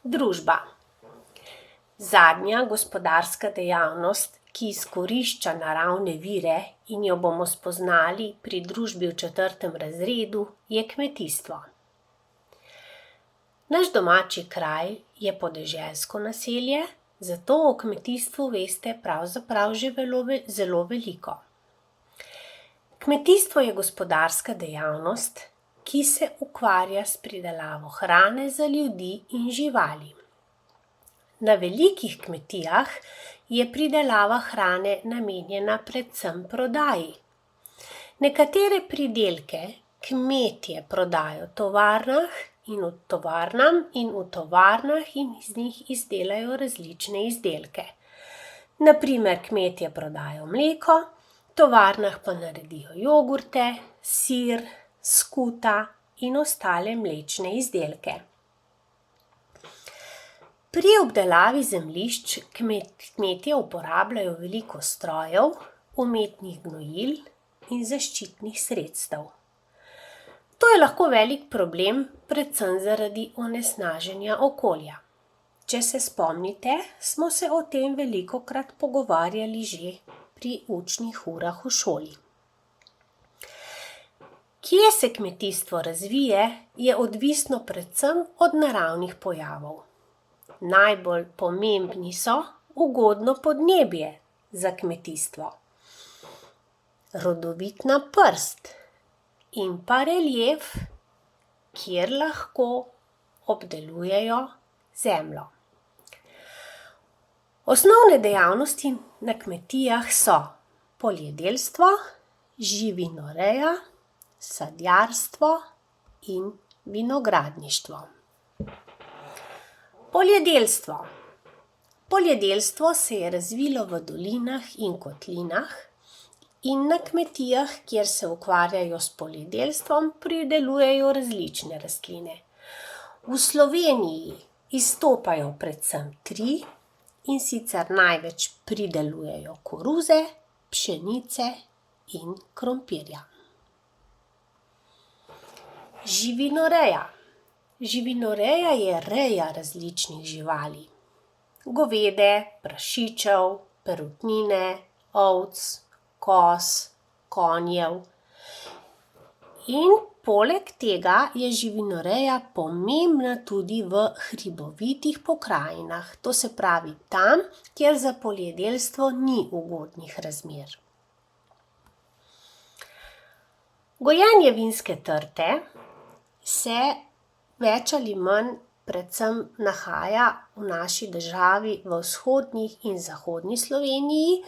Družba. Zadnja gospodarska dejavnost, ki izkorišča naravne vire in jo bomo spoznali pri družbi v 4. razredu, je kmetijstvo. Naš domači kraj je podeželsko naselje, zato o kmetijstvu veste pravzaprav že zelo veliko. Kmetijstvo je gospodarska dejavnost, ki se ukvarja s pridelavo hrane za ljudi in živali. Na velikih kmetijah je pridelava hrane namenjena predvsem prodaji. Nekatere pridelke kmetje prodajo tovarnam in v tovarnah in iz njih izdelajo različne izdelke. Na primer, kmetje prodajo mleko, v tovarnah pa naredijo jogurte, sir, skuta in ostale mlečne izdelke. Pri obdelavi zemljišč kmetje uporabljajo veliko strojev, umetnih gnojil in zaščitnih sredstev. To je lahko velik problem, predvsem zaradi onesnaženja okolja. Če se spomnite, smo se o tem velikokrat pogovarjali že pri učnih urah v šoli. Kje se kmetijstvo razvije, je odvisno predvsem od naravnih pojavov. Najbolj pomembni so ugodno podnebje za kmetijstvo, rodovitna prst in pa relief, kjer lahko obdelujejo zemljo. Osnovne dejavnosti na kmetijah so poljedelstvo, živinoreja, sadjarstvo in vinogradništvo. Poljedelstvo. Poljedelstvo se je razvilo v dolinah in kotlinah in na kmetijah, kjer se ukvarjajo s poljedelstvom, pridelujejo različne rastline. V Sloveniji izstopajo predvsem 3, in sicer največ pridelujejo koruze, pšenice in krompirja. Živinoreja. Živinoreja je reja različnih živali. Govede, prašičev, perutnine, ovc, koz, konjev. In poleg tega je živinoreja pomembna tudi v hribovitih pokrajinah, to se pravi tam, kjer za poljedelstvo ni ugodnih razmer. Gojenje vinske trte se več ali manj predvsem nahaja v naši državi v vzhodni in zahodni Sloveniji,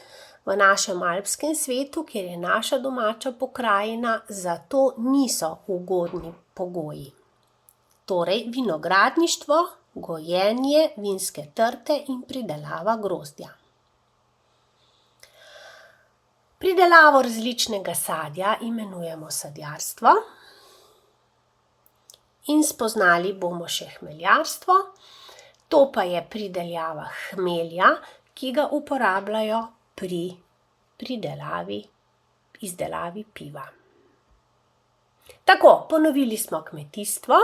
v našem alpskem svetu, kjer je naša domača pokrajina, zato niso ugodni pogoji. Torej vinogradništvo, gojenje vinske trte in pridelava grozdja. Pridelavo različnega sadja imenujemo sadjarstvo. In spoznali bomo še hmeljarstvo, to pa je pridelava hmelja, ki ga uporabljajo pri izdelavi piva. Tako, ponovili smo kmetijstvo,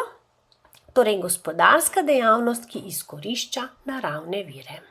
torej gospodarska dejavnost, ki izkorišča naravne vire.